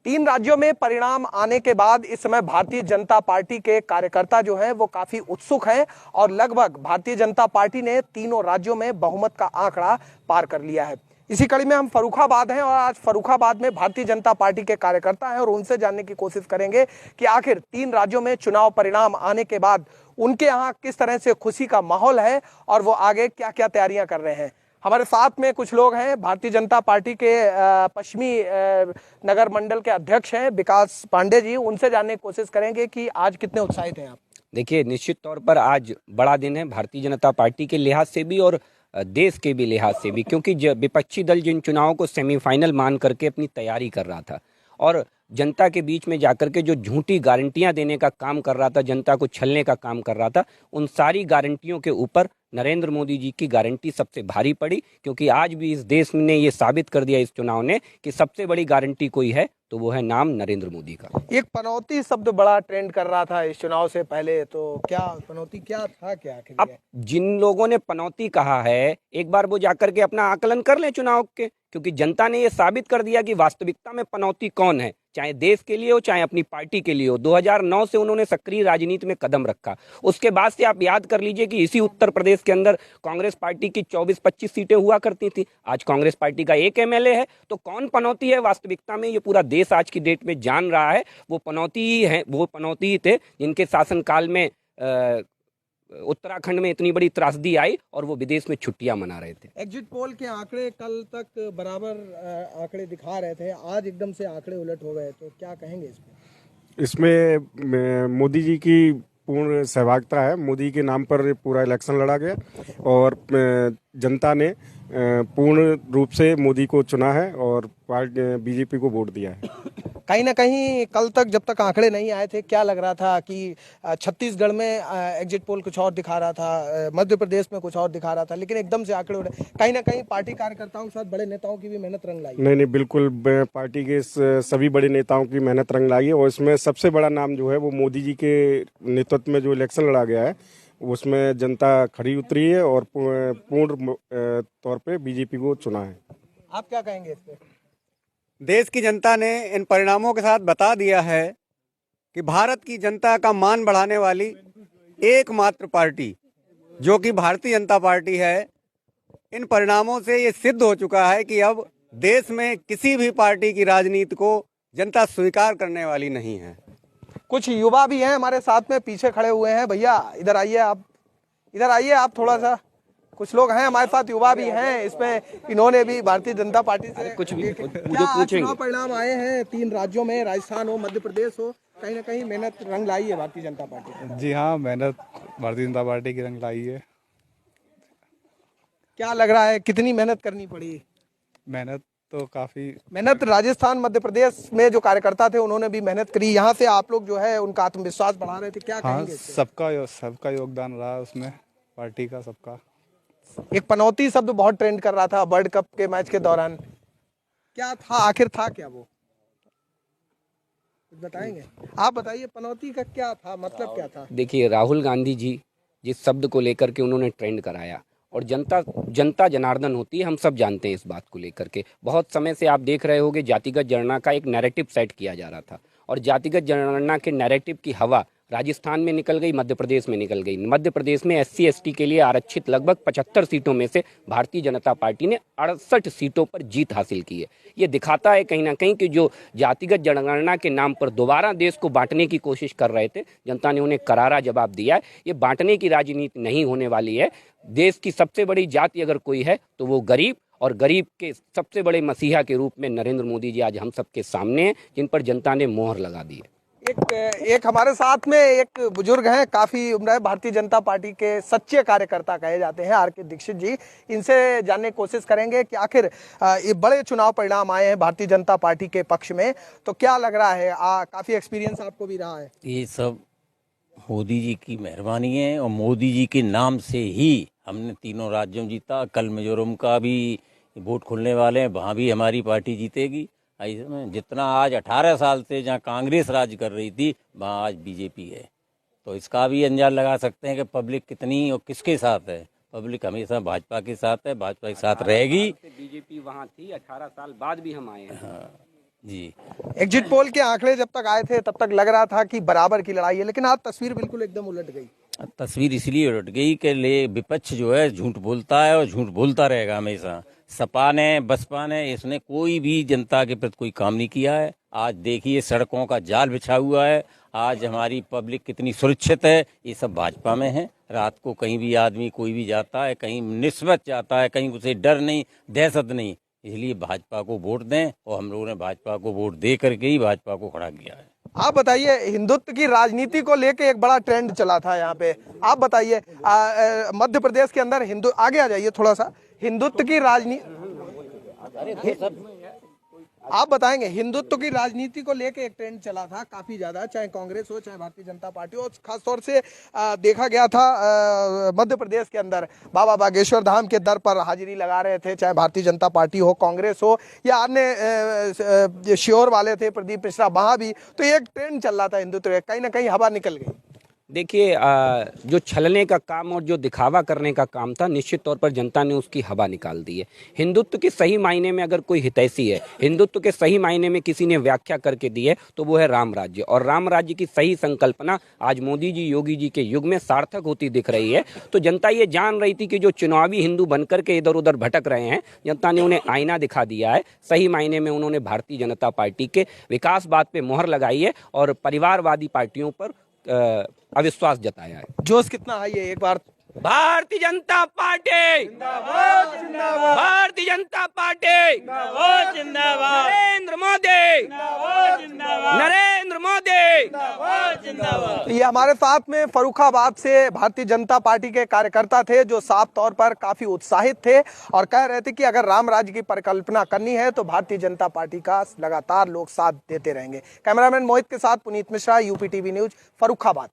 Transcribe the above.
तीन राज्यों में परिणाम आने के बाद इस समय भारतीय जनता पार्टी के कार्यकर्ता जो हैं वो काफी उत्सुक हैं और लगभग भारतीय जनता पार्टी ने तीनों राज्यों में बहुमत का आंकड़ा पार कर लिया है। इसी कड़ी में हम फर्रुखाबाद हैं और आज फर्रुखाबाद में भारतीय जनता पार्टी के कार्यकर्ता हैं और उनसे जानने की कोशिश करेंगे कि आखिर तीन राज्यों में चुनाव परिणाम आने के बाद उनके यहाँ किस तरह से खुशी का माहौल है और वो आगे क्या क्या तैयारियां कर रहे हैं। हमारे साथ में कुछ लोग हैं, भारतीय जनता पार्टी के पश्चिमी नगर मंडल के अध्यक्ष हैं विकास पांडे जी, उनसे जानने की कोशिश करेंगे कि आज कितने उत्साहित हैं आप। देखिए, निश्चित तौर पर आज बड़ा दिन है भारतीय जनता पार्टी के लिहाज से भी और देश के भी लिहाज से भी, क्योंकि विपक्षी दल जिन चुनावों को सेमीफाइनल मान करके अपनी तैयारी कर रहा था और जनता के बीच में जाकर के जो झूठी गारंटियां देने का काम कर रहा था, जनता को छलने का काम कर रहा था, उन सारी गारंटियों के ऊपर नरेंद्र मोदी जी की गारंटी सबसे भारी पड़ी। क्योंकि आज भी इस देश ने ये साबित कर दिया इस चुनाव ने कि सबसे बड़ी गारंटी कोई है तो वो है नाम नरेंद्र मोदी का। एक पनौती शब्द बड़ा ट्रेंड कर रहा था इस चुनाव से पहले, तो क्या पनौती क्या था, क्या अब जिन लोगों ने पनौती कहा है एक बार वो जाकर के अपना आकलन कर लें चुनाव के, क्योंकि जनता ने ये साबित कर दिया कि वास्तविकता में पनौती कौन है, चाहे देश के लिए हो चाहे अपनी पार्टी के लिए हो। 2009 से उन्होंने सक्रिय राजनीति में कदम रखा। उसके बाद से आप याद कर लीजिए कि इसी उत्तर प्रदेश के अंदर कांग्रेस पार्टी की 24-25 सीटें हुआ करती थी, आज कांग्रेस पार्टी का एक एमएलए है। तो कौन पनौती है वास्तविकता में, ये पूरा देश आज की डेट में जान रहा है। वो पनौती ही है, वो पनौती ही थे जिनके शासनकाल में उत्तराखंड में इतनी बड़ी त्रासदी आई और वो विदेश में छुट्टियां मना रहे थे। एग्जिट पोल के आंकड़े कल तक बराबर आंकड़े दिखा रहे थे, आज एकदम से आंकड़े उलट हो गए, तो क्या कहेंगे इसमें? इसमें मोदी जी की पूर्ण सहभागिता है। मोदी के नाम पर पूरा इलेक्शन लड़ा गया और जनता ने पूर्ण रूप से मोदी को चुना है और बीजेपी को वोट दिया है। कहीं ना कहीं कल तक जब तक आंकड़े नहीं आए थे क्या लग रहा था कि छत्तीसगढ़ में एग्जिट पोल कुछ और दिखा रहा था, मध्य प्रदेश में कुछ और दिखा रहा था, लेकिन एकदम से आंकड़े उड़े। कहीं ना कहीं पार्टी कार्यकर्ताओं के साथ बड़े नेताओं की भी मेहनत रंग लाई। नहीं, बिल्कुल पार्टी के सभी बड़े नेताओं की मेहनत रंग लाई है और इसमें सबसे बड़ा नाम जो है वो मोदी जी के नेतृत्व में जो इलेक्शन लड़ा गया है उसमें जनता खड़ी उतरी है और पूर्ण तौर पे बीजेपी को चुना है। आप क्या कहेंगे इस पे? देश की जनता ने इन परिणामों के साथ बता दिया है कि भारत की जनता का मान बढ़ाने वाली एकमात्र पार्टी जो कि भारतीय जनता पार्टी है। इन परिणामों से ये सिद्ध हो चुका है कि अब देश में किसी भी पार्टी की राजनीति को जनता स्वीकार करने वाली नहीं है। कुछ युवा भी हैं हमारे साथ में, पीछे खड़े हुए हैं। भैया इधर आइए, आप इधर आइए, आप थोड़ा सा। कुछ लोग हैं हमारे साथ, युवा भी हैं इसमें, इन्होंने भी भारतीय जनता पार्टी से कुछ भी चुनाव परिणाम आए हैं तीन राज्यों में, राजस्थान हो मध्य प्रदेश हो, कहीं ना कहीं मेहनत रंग लाई है भारतीय जनता पार्टी। जी हाँ, मेहनत भारतीय जनता पार्टी की रंग लाई है। क्या लग रहा है कितनी मेहनत करनी पड़ी? मेहनत तो काफी मेहनत राजस्थान मध्य प्रदेश में जो कार्यकर्ता थे उन्होंने भी मेहनत करी, यहाँ से आप लोग जो है उनका आत्मविश्वास बढ़ा रहे थे, क्या कहेंगे? सबका योगदान रहा उसमें, पार्टी का सबका। एक पनौती शब्द बहुत ट्रेंड कर रहा था वर्ल्ड कप के मैच के दौरान, क्या था आखिर, था क्या वो, कुछ बताएंगे? आप बताइए पनौती का क्या था, मतलब क्या था? देखिए, राहुल गांधी जी जिस शब्द को लेकर के उन्होंने ट्रेंड कराया और जनता जनार्दन होती है, हम सब जानते हैं इस बात को लेकर के। बहुत समय से आप देख रहे होंगे जातिगत जनगणना का एक नैरेटिव सेट किया जा रहा था और जातिगत जनगणना के नैरेटिव की हवा राजस्थान में निकल गई, मध्य प्रदेश में निकल गई। मध्य प्रदेश में SC/ST के लिए आरक्षित लगभग 75 सीटों में से भारतीय जनता पार्टी ने 68 सीटों पर जीत हासिल की है। ये दिखाता है कहीं ना कहीं कि जो जातिगत जनगणना के नाम पर दोबारा देश को बांटने की कोशिश कर रहे थे, जनता ने उन्हें करारा जवाब दिया है। ये बांटने की राजनीति नहीं होने वाली है। देश की सबसे बड़ी जाति अगर कोई है तो वो गरीब, और गरीब के सबसे बड़े मसीहा के रूप में नरेंद्र मोदी जी आज हम सबके सामने हैं, जिन पर जनता ने मोहर लगा दी है। एक हमारे साथ में एक बुजुर्ग हैं, काफी उम्र है, भारतीय जनता पार्टी के सच्चे कार्यकर्ता कहे जाते हैं, आर के दीक्षित जी। इनसे जानने की कोशिश करेंगे कि आखिर ये बड़े चुनाव परिणाम आए हैं भारतीय जनता पार्टी के पक्ष में, तो क्या लग रहा है? काफी एक्सपीरियंस आपको भी रहा है। ये सब मोदी जी की मेहरबानी है और मोदी जी के नाम से ही हमने तीनों राज्यों में जीता। कल मिजोरम का भी वोट खुलने वाले हैं, वहाँ भी हमारी पार्टी जीतेगी। जितना आज 18 साल से जहाँ कांग्रेस राज कर रही थी वहाँ आज बीजेपी है, तो इसका भी अंदाजा लगा सकते हैं कि पब्लिक कितनी और किसके साथ है। पब्लिक हमेशा भाजपा के साथ है, भाजपा के साथ रहेगी। बीजेपी वहाँ थी, 18 साल बाद भी हम आए हैं। हाँ, जी। एग्जिट पोल के आंकड़े जब तक आए थे तब तक लग रहा था कि बराबर की लड़ाई है, लेकिन आज तस्वीर बिल्कुल एकदम उलट गई। तस्वीर इसलिए उलट गई कि विपक्ष जो है झूठ बोलता है और झूठ बोलता रहेगा हमेशा। सपा ने, बसपा ने, इसने कोई भी जनता के प्रति कोई काम नहीं किया है। आज देखिए सड़कों का जाल बिछा हुआ है, आज हमारी पब्लिक कितनी सुरक्षित है, ये सब भाजपा में है। रात को कहीं भी आदमी कोई भी जाता है, कहीं निस्बत जाता है, कहीं उसे डर नहीं, दहशत नहीं। इसलिए भाजपा को वोट दें, और हम लोगों ने भाजपा को वोट दे करके ही भाजपा को खड़ा किया है। आप बताइए, हिंदुत्व की राजनीति को लेके एक बड़ा ट्रेंड चला था यहाँ पे, आप बताइए मध्य प्रदेश के अंदर हिंदू, आगे आ जाइए थोड़ा सा, हिंदुत्व की राजनीति, आप बताएंगे हिंदुत्व की राजनीति को लेके एक ट्रेंड चला था काफी ज्यादा, चाहे कांग्रेस हो चाहे भारतीय जनता पार्टी हो। खासतौर से देखा गया था मध्य प्रदेश के अंदर बाबा बागेश्वर धाम के दर पर हाजिरी लगा रहे थे, चाहे भारतीय जनता पार्टी हो, कांग्रेस हो या अन्य श्योर वाले थे प्रदीप मिश्रा, वहां भी तो एक ट्रेंड चल रहा था हिंदुत्व, कहीं ना कहीं हवा निकल गई। देखिए, जो छलने का काम और जो दिखावा करने का काम था, निश्चित तौर पर जनता ने उसकी हवा निकाल दी है। हिंदुत्व के सही मायने में अगर कोई हितैषी है, हिंदुत्व के सही मायने में किसी ने व्याख्या करके दी है, तो वो है राम राज्य। और राम राज्य की सही संकल्पना आज मोदी जी, योगी जी के युग में सार्थक होती दिख रही है। तो जनता ये जान रही थी कि जो चुनावी हिंदू बनकर के इधर उधर भटक रहे हैं, जनता ने उन्हें आईना दिखा दिया है। सही मायने में उन्होंने भारतीय जनता पार्टी के विकासवाद पे मोहर लगाई है और परिवारवादी पार्टियों पर अविश्वास जताया है। जोश कितना है ये एक बार, भारतीय जनता पार्टी जिंदाबाद, जिंदाबाद, भारतीय जनता पार्टी जिंदाबाद, जिंदाबाद, नरेंद्र मोदी जिंदाबाद, जिंदाबाद, नरेंद्र मोदी जिंदाबाद, जिंदाबाद। ये हमारे साथ में फर्रुखाबाद से भारतीय जनता पार्टी के कार्यकर्ता थे जो साफ तौर पर काफी उत्साहित थे और कह रहे थे कि अगर राम राज्य की परिकल्पना करनी है तो भारतीय जनता पार्टी का लगातार लोग साथ देते रहेंगे। कैमरामैन मोहित के साथ Puneet Mishra, UP TV news, Farrukhabad.